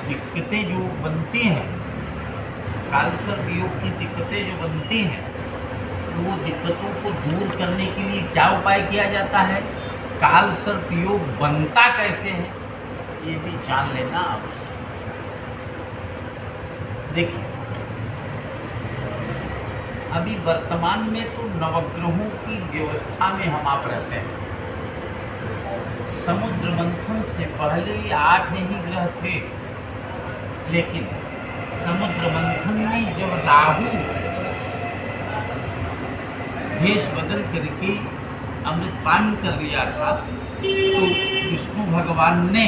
दिक्कतें जो बनती हैं, कालसर्प योग की दिक्कतें जो बनती हैं, तो वो दिक्कतों को दूर करने के लिए क्या उपाय किया जाता है, कालसर्प योग बनता कैसे है, ये भी जान लेना आवश्यक। देखिए, अभी वर्तमान में तो नवग्रहों की व्यवस्था में हम आप रहते हैं। समुद्र मंथन से पहले 8 ही ग्रह थे, लेकिन समुद्र मंथन में जब राहु भेष बदल करके अमृतपान कर लिया था, तो विष्णु भगवान ने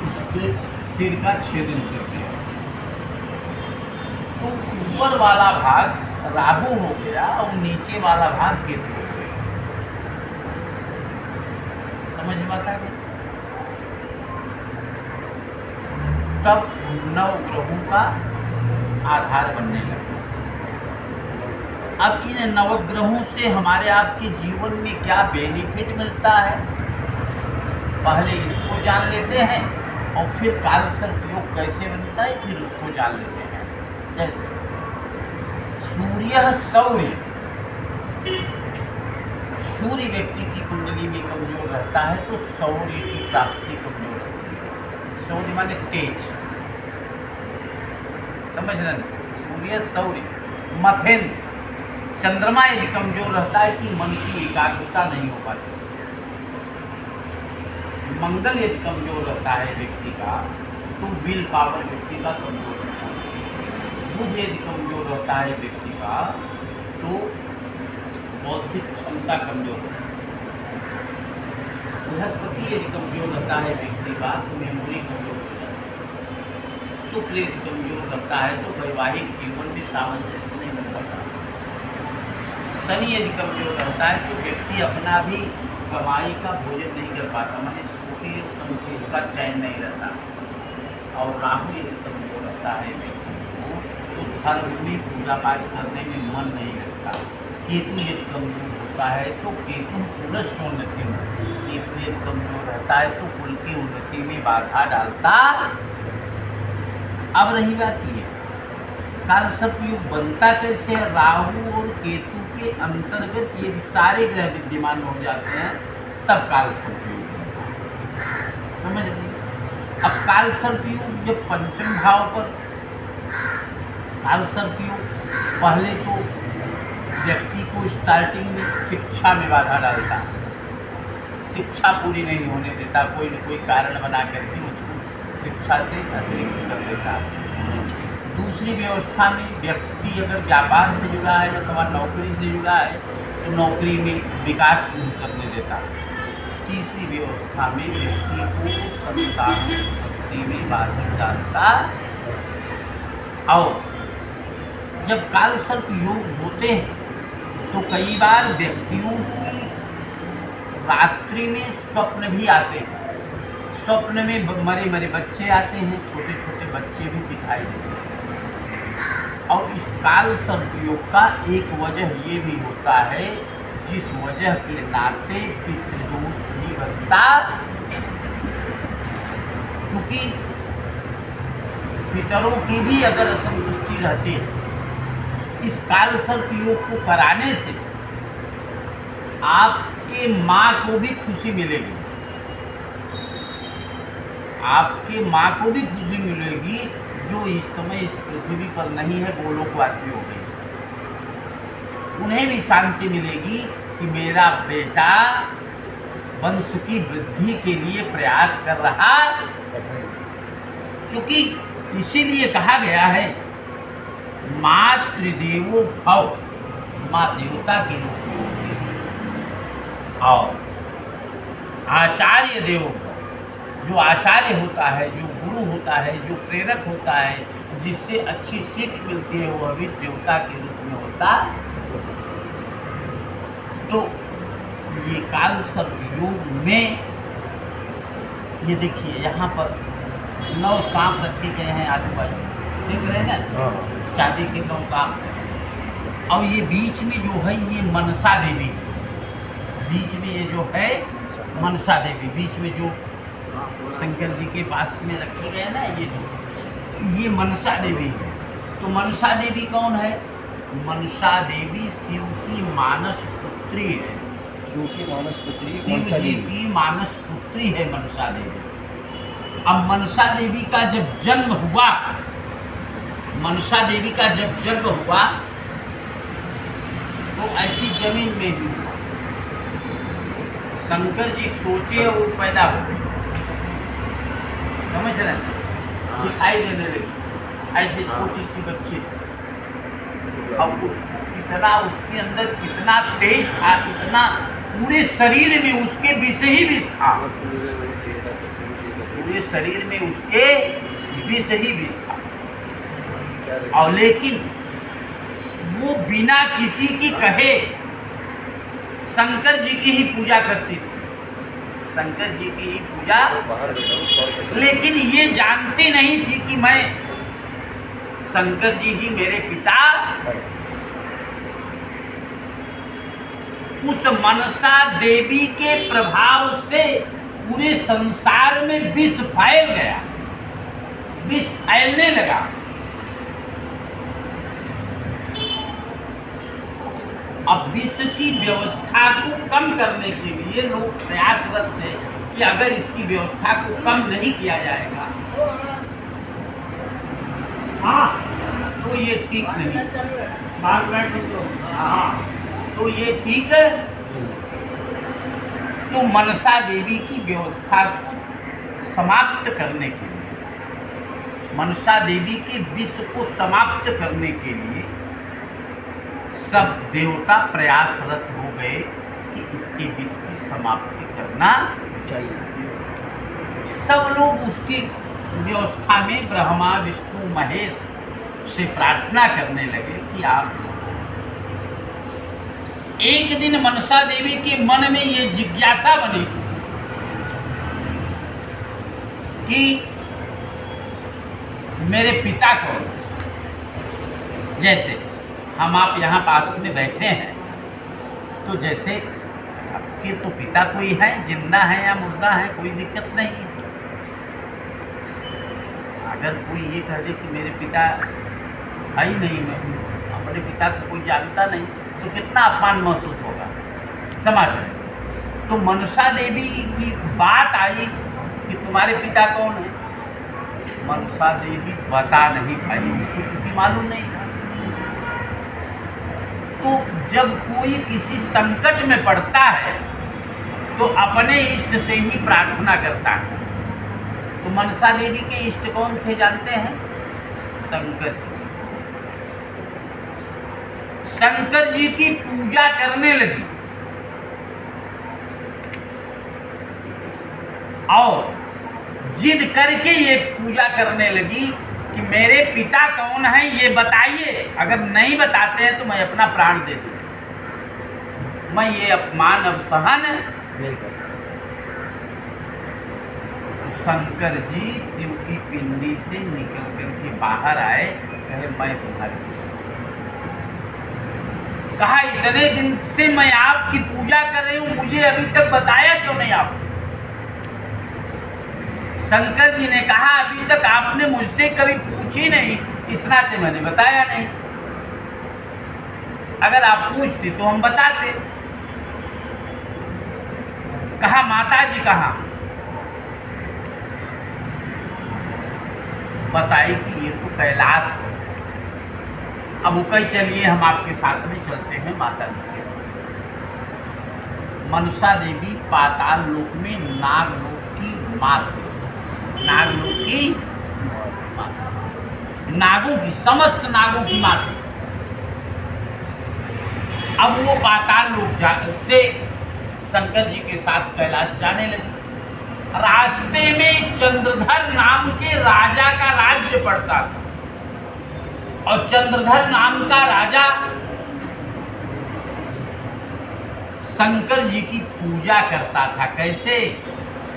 उसके सिर का छेदन कर दिया। तो ऊपर वाला भाग राहु हो गया और नीचे वाला भाग केतु हो गया। समझ में आता है? तब 9 ग्रहों का आधार बनने लगा। अब इन नवग्रहों से हमारे आपके जीवन में क्या बेनिफिट मिलता है, पहले इसको जान लेते हैं और फिर कालसर्प योग कैसे बनता है फिर उसको जान लेते हैं। जैसे सूर्य व्यक्ति की कुंडली में कमजोर रहता है तो शौर्य की प्राप्ति कमजोर रहती है। शौर्य माने तेज, समझ रहे? सूर्य शौर्य। मथेंद्र चंद्रमा यदि कमजोर रहता है कि मन की एकाग्रता नहीं हो पाती। मंगल यदि कमजोर रहता है व्यक्ति का तो विल पावर व्यक्ति का कमजोर रहता है। बुध यदि कमजोर रहता है व्यक्ति का तो बौद्धिक क्षमता कमजोर रहती है। बृहस्पति यदि कमजोर रहता है व्यक्ति का तो मेमोरी कमजोर हो जाती है। शुक्र यदि कमजोर रहता है तो वैवाहिक जीवन में सामंजस्य नहीं बन पाता। शनि यदि कमजोर रहता है तो व्यक्ति अपना भी कमाई का भोजन नहीं कर पाता, माने सुखी और संतोष का चैन नहीं रहता। और राहु यदि कमजोर रहता है व्यक्ति को तो धर्म में पूजा पाठ करने में मन नहीं लगता। केतु यदि कमजोर होता है तो केतु पुनस्ोन्नति में, केतु यदि कमजोर रहता है तो कुल की उन्नति में बाधा डालता। अब रही बात ये, कालसर्प योग बनता कैसे है? राहु और केतु के अंतर्गत यदि सारे ग्रह विद्यमान हो जाते हैं तब कालसर्प योग बनता है। समझ लीजिए। अब कालसर्प योग जब पंचम भाव पर कालसर्प योग पहले तो व्यक्ति को स्टार्टिंग में शिक्षा में बाधा डालता है, शिक्षा पूरी नहीं होने देता, कोई न कोई कारण बना करके उसको शिक्षा से अतिरिक्त कर देता है। दूसरी व्यवस्था में व्यक्ति अगर व्यापार से जुड़ा है अथवा नौकरी से जुड़ा है तो नौकरी में विकास नहीं करने देता। तीसरी व्यवस्था में व्यक्ति को संतान उत्पत्ति में बाधा डालता। और जब कालसर्प योग होते हैं तो कई बार व्यक्तियों की रात्रि में स्वप्न भी आते हैं। स्वप्न में मरे मरे बच्चे आते हैं, छोटे छोटे बच्चे भी दिखाई देते हैं। और इस कालसर्प योग का एक वजह ये भी होता है जिस वजह के नाते पितृदोष भी बनता, क्योंकि पितरों की भी अगर असंतुष्टि रहती है, इस कालसर्प योग को कराने से आपके माँ को भी खुशी मिलेगी, आपके माँ को भी खुशी मिलेगी जो इस समय इस पृथ्वी पर नहीं है, गोलोकवासी हो गई। उन्हें भी शांति मिलेगी कि मेरा बेटा वंश की वृद्धि के लिए प्रयास कर रहा, क्योंकि इसीलिए कहा गया है मातृदेवो भव, माँ देवता के रूप में होती है। और आचार्य देवो भव, जो आचार्य होता है, जो गुरु होता है, जो प्रेरक होता है, जिससे अच्छी सीख मिलती है, वह भी देवता के रूप में होता। तो ये कालसर्प योग में ये देखिए यहाँ पर 9 सांप रखे गए हैं आजू बाजू, देख रहे हैं ना, चांदी के 9 सांप। और ये बीच में जो है ये मनसा देवी, बीच में ये जो है मनसा देवी, बीच में जो शंकर जी के पास में रखी गए ना, ये मनसा देवी है। तो मनसा देवी कौन है? मनसा देवी शिव की मानस पुत्री है। शिव की मानस पुत्री शिव मनसा जी देवी। की मानस पुत्री है मनसा देवी। अब मनसा देवी का जब जन्म हुआ, मनसा देवी का जब जन्म हुआ तो ऐसी जमीन में भी हुआ। शंकर जी सोचे वो पैदा हो, समझ रहे हैं? दिखाई देने लगी, ऐसे छोटी सी बच्ची थी। अब उसको कितना, उसके अंदर कितना तेज था, इतना पूरे शरीर में उसके विष ही विष था, पूरे शरीर में उसके विष ही विष था। और लेकिन वो बिना किसी की कहे शंकर जी की ही पूजा करती थी, शंकर जी की ही पूजा, लेकिन ये जानती नहीं थी कि मैं, शंकर जी ही मेरे पिता। उस मनसा देवी के प्रभाव से पूरे संसार में विष फैल गया, विष फैलने लगा। अब विष की व्यवस्था को कम करने के लिए लोग प्रयासरत थे कि अगर इसकी व्यवस्था को कम नहीं किया जाएगा तो ये ठीक नहीं, तो ये ठीक है। तो मनसा देवी की व्यवस्था को समाप्त करने के लिए, मनसा देवी के विष को समाप्त करने के लिए सब देवता प्रयासरत हो गए कि इसके विष की समाप्ति करना चाहिए। सब लोग उसकी व्यवस्था में ब्रह्मा विष्णु महेश से प्रार्थना करने लगे कि आप। एक दिन मनसा देवी के मन में ये जिज्ञासा बनी कि मेरे पिता को, जैसे हम आप यहाँ पास में बैठे हैं, तो जैसे सबके तो पिता कोई है, जिंदा है या मुर्दा है, कोई दिक्कत नहीं। अगर कोई ये कह दे कि मेरे पिता है ही नहीं, मैं अपने पिता को कोई जानता नहीं, तो कितना अपमान महसूस होगा समाज में। तो मनसा देवी की बात आई कि तुम्हारे पिता कौन है। मनसा देवी बता नहीं पाई, उसको क्योंकि मालूम नहीं था। तो जब कोई किसी संकट में पड़ता है तो अपने इष्ट से ही प्रार्थना करता है। तो मनसा देवी के इष्ट कौन थे जानते हैं? शंकर जी। शंकर जी की पूजा करने लगी और जिद करके ये पूजा करने लगी कि मेरे पिता कौन है ये बताइए, अगर नहीं बताते हैं तो मैं अपना प्राण दे दूँ, मैं ये अपमान अब सहन नहीं कर सकता। तो शंकर जी शिव की पिंडी से निकल करके बाहर आए, कहे मैं तुम्हारी, कहा इतने दिन से मैं आपकी पूजा कर रही हूँ, मुझे अभी तक बताया क्यों नहीं आपने? शंकर जी ने कहा अभी तक आपने मुझसे कभी पूछी नहीं, इस नाते मैंने बताया नहीं। अगर आप पूछती तो हम बताते। कहा माता जी कहाँ? बताई कि ये तो कैलाश है। अब वो कही चलिए हम आपके साथ में चलते हैं माता जी के। मनसा देवी पाताल लोक में नागलोक की मात, नागलोक की माता, नागों की, समस्त नागों की माता। अब वो पाताल लोक से शंकर जी के साथ कैलाश जाने लगे। रास्ते में चंद्रधर नाम के राजा का राज्य पड़ता था और चंद्रधर नाम का राजा शंकर जी की पूजा करता था। कैसे?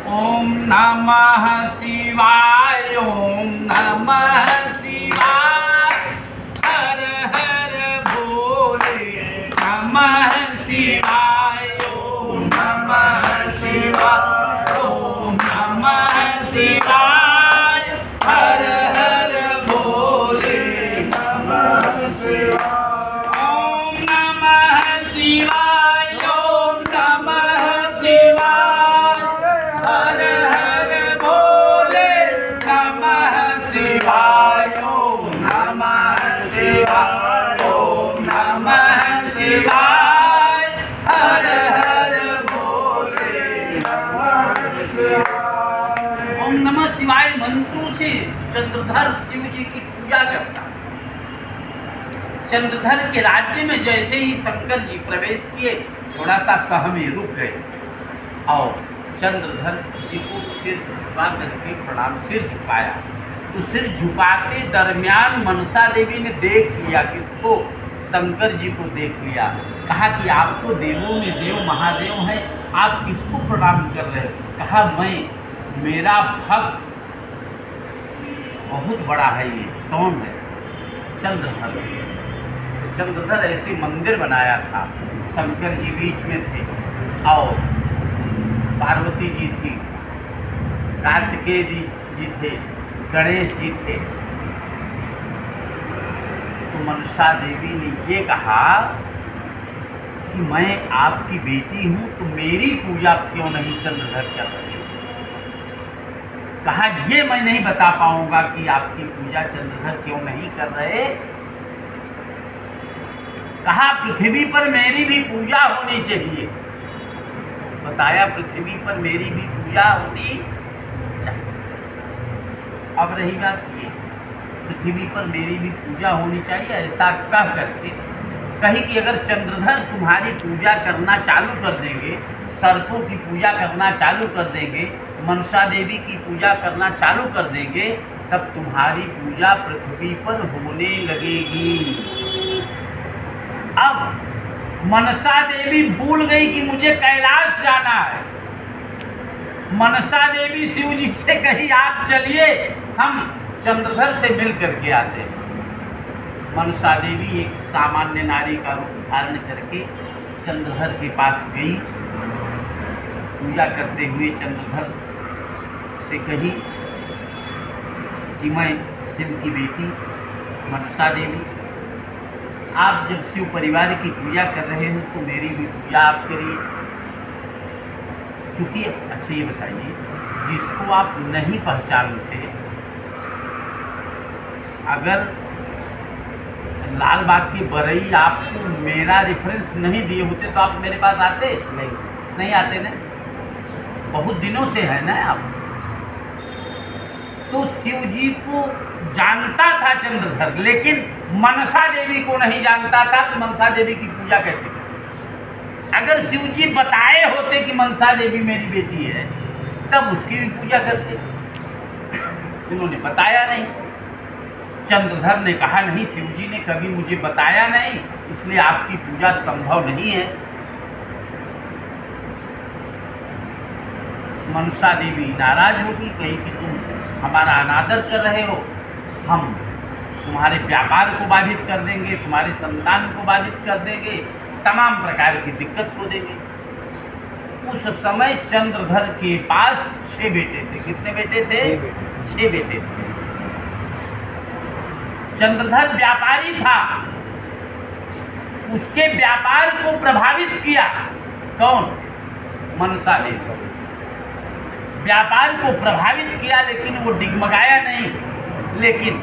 ओम नमः शिवाय, ओम नमः शिवाय, हर हर भोले नमः शिवाय, ओम नमः शिवाय, ओम नमः शिवाय मंत्रों से चंद्रधर शिव जी की पूजा करता। चंद्रधर के राज्य में जैसे ही शंकर जी प्रवेश किए, थोड़ा सा सहमे रुक गए और चंद्रधर जी को सिर झुका करके प्रणाम, सिर झुकाया। तो सिर झुकाते दरमियान मनसा देवी ने देख लिया, किसको? शंकर जी को देख लिया। कहा कि आप तो देवों में देव महादेव हैं, आप किसको प्रणाम कर रहे हैं? कहा मैं, मेरा भक्त बहुत बड़ा है। ये कौन है? चंद्रधर। चंद्रधर ऐसे मंदिर बनाया था, शंकर जी बीच में थे और पार्वती जी थी, कार्तिकेय जी थे, गणेश जी थे। तो मनसा देवी ने ये कहा कि मैं आपकी बेटी हूँ, तो मेरी पूजा क्यों नहीं चंद्रधर कर रहे? कहा ये मैं नहीं बता पाऊंगा कि आपकी पूजा चंद्रधर क्यों नहीं कर रहे। कहा पृथ्वी पर मेरी भी पूजा होनी चाहिए। बताया पृथ्वी पर मेरी भी पूजा होनी चाहिए। अब रही बात ये, पृथ्वी पर मेरी भी पूजा होनी चाहिए, ऐसा कह करके कही कि अगर चंद्रधर तुम्हारी पूजा करना चालू कर देंगे, सर्पों की पूजा करना चालू कर देंगे, मनसा देवी की पूजा करना चालू कर देंगे, तब तुम्हारी पूजा पृथ्वी पर होने लगेगी। अब मनसा देवी भूल गई कि मुझे कैलाश जाना है। मनसा देवी शिव जी से कही आप चलिए, हम चंद्रधर से मिल करके आते हैं। मनसा देवी एक सामान्य नारी का रूप धारण करके चंद्रधर के पास गई। पूजा करते हुए चंद्रधर से कही कि मैं शिव की बेटी मनसा देवी, आप जब शिव परिवार की पूजा कर रहे हो तो मेरी भी पूजा आप करिए। चूँकि अच्छा ये बताइए, जिसको आप नहीं पहचानते, अगर लाल बाग की बरई आपको मेरा रेफरेंस नहीं दिए होते तो आप मेरे पास आते? नहीं आते ना, बहुत दिनों से है ना आप। तो शिव जी को जानता था चंद्रधर, लेकिन मनसा देवी को नहीं जानता था। तो मनसा देवी की पूजा कैसे करे? अगर शिव जी बताए होते कि मनसा देवी मेरी बेटी है, तब उसकी भी पूजा करते। उन्होंने बताया नहीं। चंद्रधर ने कहा नहीं, शिव जी ने कभी मुझे बताया नहीं, इसलिए आपकी पूजा संभव नहीं है। मनसा देवी नाराज होगी, कही कि तुम हमारा अनादर कर रहे हो, हम तुम्हारे व्यापार को बाधित कर देंगे, तुम्हारे संतान को बाधित कर देंगे, तमाम प्रकार की दिक्कत को देंगे। उस समय चंद्रधर के पास 6 बेटे थे। कितने बेटे थे? 6 बेटे थे। चंद्रधर व्यापारी था, उसके व्यापार को प्रभावित किया कौन? मनसा देवी। व्यापार को प्रभावित किया, लेकिन वो डिगमगाया नहीं। लेकिन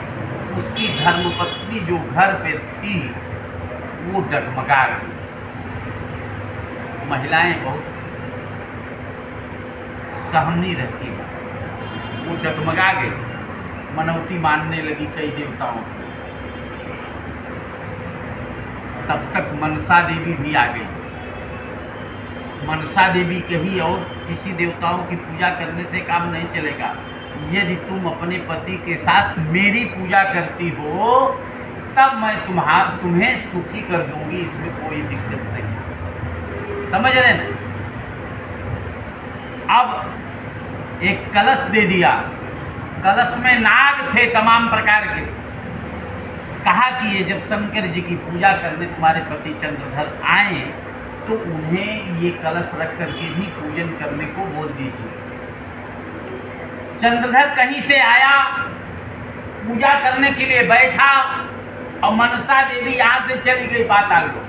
उसकी धर्मपत्नी जो घर पे थी वो डगमगा गई। महिलाएं बहुत सहमी रहती हैं, वो डगमगा गई, मनौती मानने लगी कई देवताओं की। तब तक मनसा देवी भी आ गई। मनसा देवी कही और किसी देवताओं की पूजा करने से काम नहीं चलेगा। यदि तुम अपने पति के साथ मेरी पूजा करती हो तब मैं तुम्हें सुखी कर दूंगी, इसमें कोई दिक्कत नहीं। समझ रहे ना? अब एक कलश दे दिया, कलश में नाग थे तमाम प्रकार के। कहा कि ये जब शंकर जी की पूजा करने तुम्हारे पति चंद्रधर आए तो उन्हें ये कलश रख करके भी पूजन करने को बोल दीजिए। चंद्रधर कहीं से आया, पूजा करने के लिए बैठा और मनसा देवी यहाँ से चली गई पाताल को।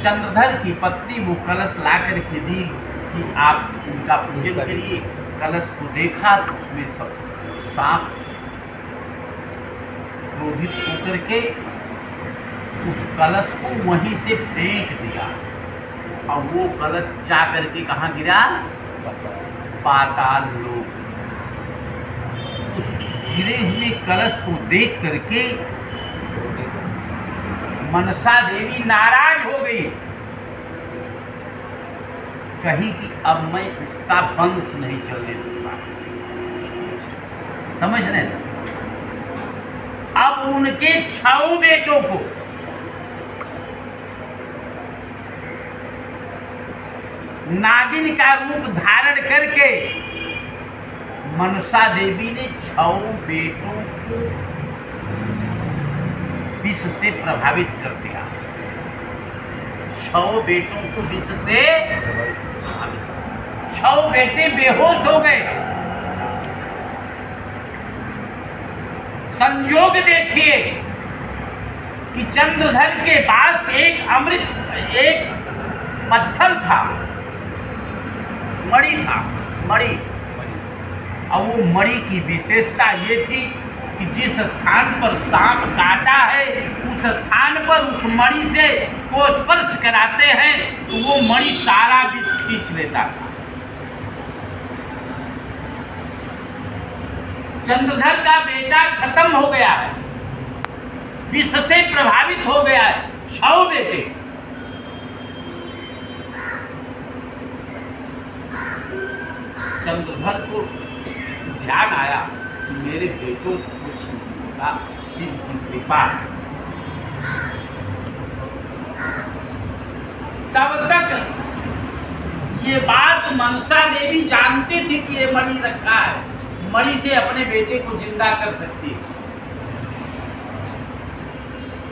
चंद्रधर की पत्नी वो कलश ला करके दी कि आप उनका पूजन करिए। कलश को देखा तो उसमें सब सांप क्रोधित होकर के उस कलश को वहीं से फेंक दिया और वो कलश जा करके कहाँ गिरा? पाताल लोक। उस गिरे हुए कलश को देख करके मनसा देवी नाराज हो गई, कही कि अब मैं इसका वंश नहीं चलने दूंगा। समझ रहे हैं? अब उनके 6 बेटों को नागिन का रूप धारण करके मनसा देवी ने 6 बेटों को विष से प्रभावित कर दिया। 6 बेटों को विष से 6 बेटे बेहोश हो गए। संयोग देखिए कि चंद्रधर के पास एक पत्थर था, मणि था, मणि। अब वो मणि की विशेषता ये थी कि जिस स्थान पर सांप काटा है उस स्थान पर उस मणि से को स्पर्श कराते हैं तो वो मणि सारा विष खींच लेता था। चंद्रधर का बेटा खत्म हो गया है, विष से प्रभावित हो गया है, 6 बेटे। चंद्रधर को ध्यान आया कि मेरे बेटों को कुछ नहीं होगा, शिव की कृपा। तब तक ये बात मनसा देवी जानती थी कि ये मणि रखा है, मणि से अपने बेटे को जिंदा कर सकती है।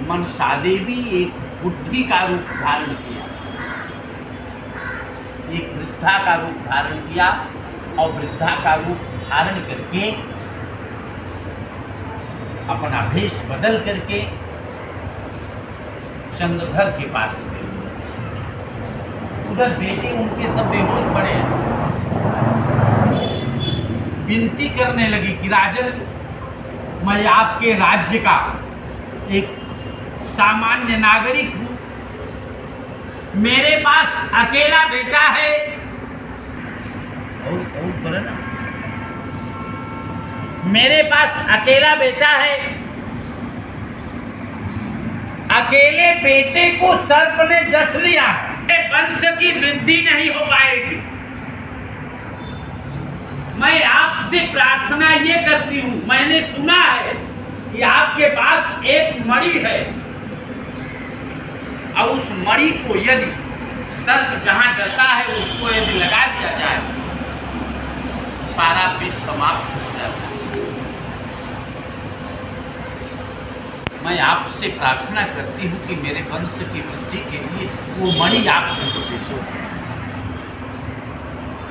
मनसा देवी एक बुद्धि का रूप धारण किया, एक वृद्धा का रूप धारण किया और वृद्धा का रूप धारण करके अपना भेष बदल करके चंद्रधर के पास गए। उधर बेटे उनके सब बेहोश पड़े हैं। विनती करने लगी कि राजन, मैं आपके राज्य का एक सामान्य नागरिक हूं, मेरे पास अकेला बेटा है। और बोले ना, मेरे पास अकेला बेटा है, अकेले बेटे को सर्प ने डस लिया, वंश की वृद्धि नहीं हो पाएगी। मैं आपसे प्रार्थना ये करती हूं, मैंने सुना है कि आपके पास एक मणि है और उस मणि को यदि सर्प जहां डसा है उसको यदि लगा दिया जाए सारा विष समाप्त हो जाता है। मैं आपसे प्रार्थना करती हूँ कि मेरे वंश की वृद्धि के लिए वो मणि आप मुझको दे।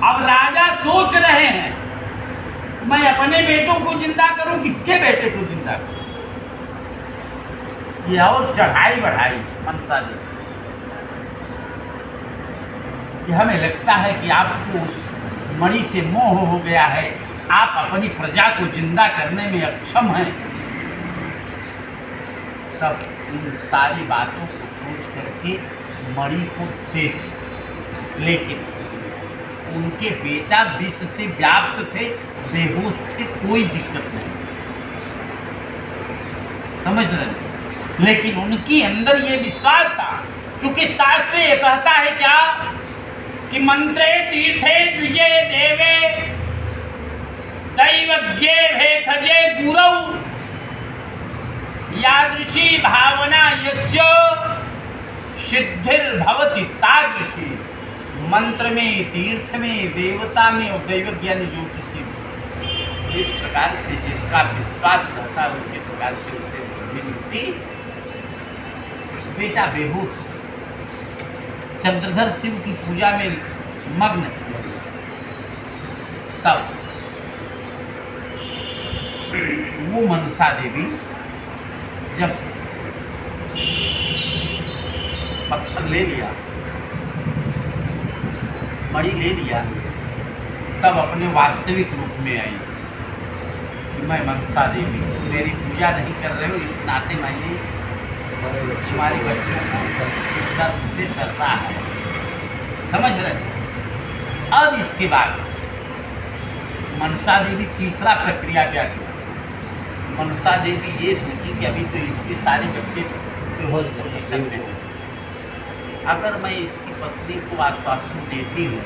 अब राजा सोच रहे हैं मैं अपने बेटों को जिंदा करूं, किसके बेटे को जिंदा करूं? ये और चढ़ाई बढ़ाई मनसा देवी। हमें लगता है कि आपको उस मणि से मोह हो गया है, आप अपनी प्रजा को जिंदा करने में अक्षम हैं। तब इन सारी बातों को सोच करके मणि को दे दी, लेकिन उनके बेटा विष से व्याप्त थे, बेहोश थे, कोई दिक्कत नहीं, समझ रहे हैं? लेकिन उनकी अंदर ये विश्वास था, चूंकि शास्त्र ये कहता है क्या कि मंत्रे तीर्थे द्विजय देवे दैवज्ञे भेखजे गुरौ यादृशी भावना यस्य सिद्धिर्भवति तादृशी। मंत्र में, तीर्थ में, देवता में और दैवज्ञ ने जो किसी जिस प्रकार से जिसका विश्वास रहता है उसी प्रकार से उसे सिद्धि मिलती। बेटा बेहोश, चंद्रधर शिव की पूजा में मग्न थे। तब वो मनसा देवी जब पत्थर ले लिया, मणि ले लिया, तब अपने वास्तविक रूप में आई कि मैं मनसा देवी, मेरी पूजा नहीं कर रहे हो, इस नाते मैंने तुम्हारे बच्चों को सर्प से डसा है। समझ रहे? अब इसके बाद मनसा देवी तीसरा प्रक्रिया क्या की? मनसा देवी ये सोची कि अभी तो इसके सारे बच्चे बेहोश पोजीशन में हैं। अगर मैं इसकी पत्नी को आश्वासन देती हूँ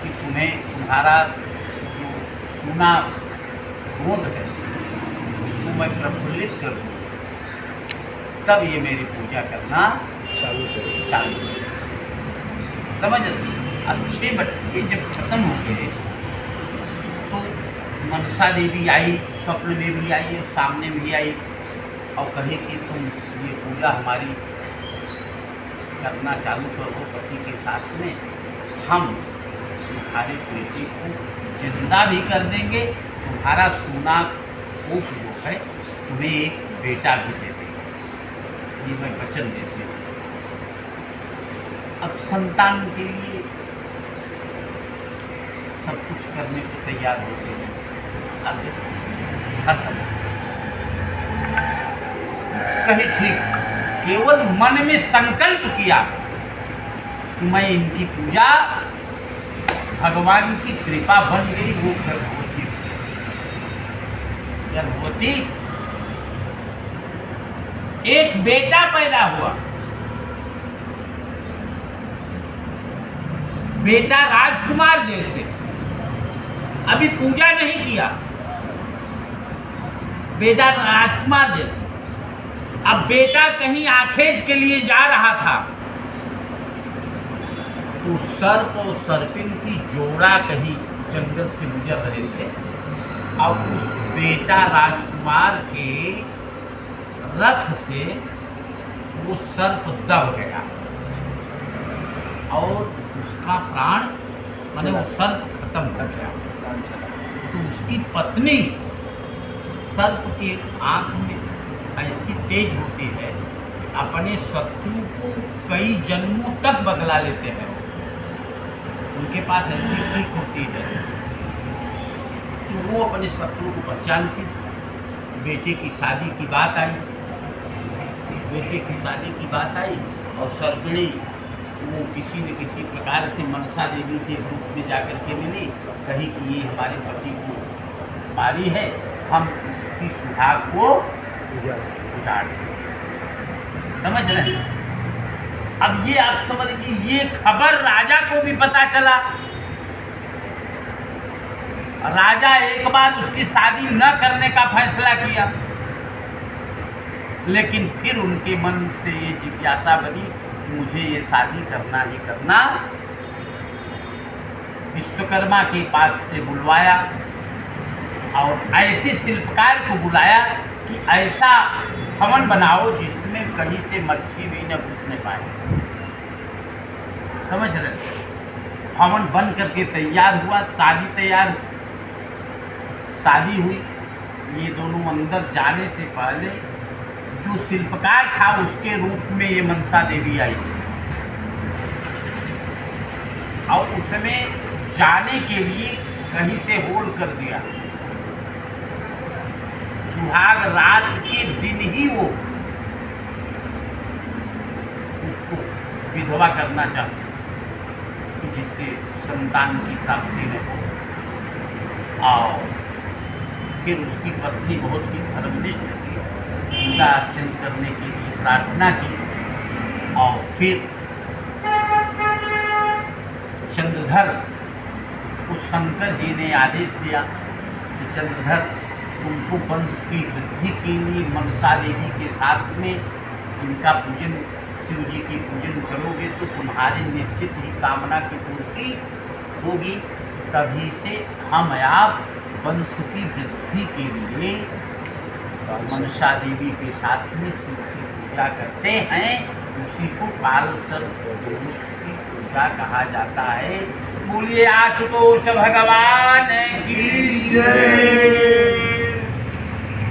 कि तुम्हारा जो सुना गोद है उसको मैं प्रफुल्लित कर दूँ, तब ये मेरी पूजा करना चालू कर समझ रहे। अब 6 बच्चे जब खत्म हो गए तो मनसा देवी आई, स्वप्न में भी आई और सामने भी आई और कही कि तुम ये पूजा हमारी करना चालू करो पति के साथ में, हम तुम्हारे बेटे को जिंदा भी कर देंगे, तुम्हारा सोना कोख जो है तुम्हें एक बेटा भी दे देंगे, ये मैं वचन देती हूँ। अब संतान के लिए सब कुछ करने को तैयार होते हैं। अब खत्म कहीं ठीक, केवल मन में संकल्प किया कि मैं इनकी पूजा, भगवान की कृपा बन गई, वो गर्भवती एक बेटा पैदा हुआ। बेटा राजकुमार जैसे, अभी पूजा नहीं किया, बेटा राजकुमार जैसे। अब बेटा कहीं आखेट के लिए जा रहा था तो सर्प और सर्पिन की जोड़ा कहीं जंगल से गुजर रहे थे और उस बेटा राजकुमार के रथ से वो सर्प दब गया और उसका प्राण माने वो सर्प खत्म हो गया। तो उसकी पत्नी सर्प के आंख में ऐसी तेज होती है, अपने शत्रु को कई जन्मों तक बदला लेते हैं, उनके पास ऐसी ट्रिक होती है। तो वो अपने शत्रु को पहचानती थी। बेटे की शादी की बात आई, बेटे की शादी की बात आई और सर्पिणी वो किसी न किसी प्रकार से मनसा देवी के रूप में जाकर के मिली, कही कि ये हमारे पति को मारी है, हम इसकी सुहाग को उजाड़ दें। समझ रहे हैं। अब ये आप समझ लीजिए, ये खबर राजा को भी पता चला। राजा एक बार उसकी शादी न करने का फैसला किया, लेकिन फिर उनके मन से ये जिज्ञासा बनी कि मुझे ये शादी करना ही करना। विश्वकर्मा के पास से बुलवाया और ऐसे शिल्पकार को बुलाया कि ऐसा भवन बनाओ जिसमें कहीं से मच्छी भी न घुसने पाए। समझ रहे। भवन बन करके तैयार हुआ, शादी हुई। ये दोनों अंदर जाने से पहले जो शिल्पकार था उसके रूप में ये मनसा देवी आई और उसमें जाने के लिए कहीं से होल कर दिया। सुहाग रात के दिन ही वो उसको विधवा करना चाहते थे जिससे संतान की प्राप्ति न हो। और फिर उसकी पत्नी बहुत ही धर्मनिष्ठ थी, पूजा अर्चन करने के लिए प्रार्थना की और फिर चंद्रधर उस शंकर जी ने आदेश दिया कि चंद्रधर तुमको वंश की वृद्धि के लिए मनसा देवी के साथ में इनका पूजन, शिव जी की पूजन करोगे तो तुम्हारी निश्चित ही कामना की पूर्ति होगी। तभी से हम आप वंश की वृद्धि के लिए मनसा देवी के साथ में शिव की पूजा करते हैं। उसी को काल सर्प दोष की पूजा कहा जाता है। बोलिए आशुतोष भगवान की जय।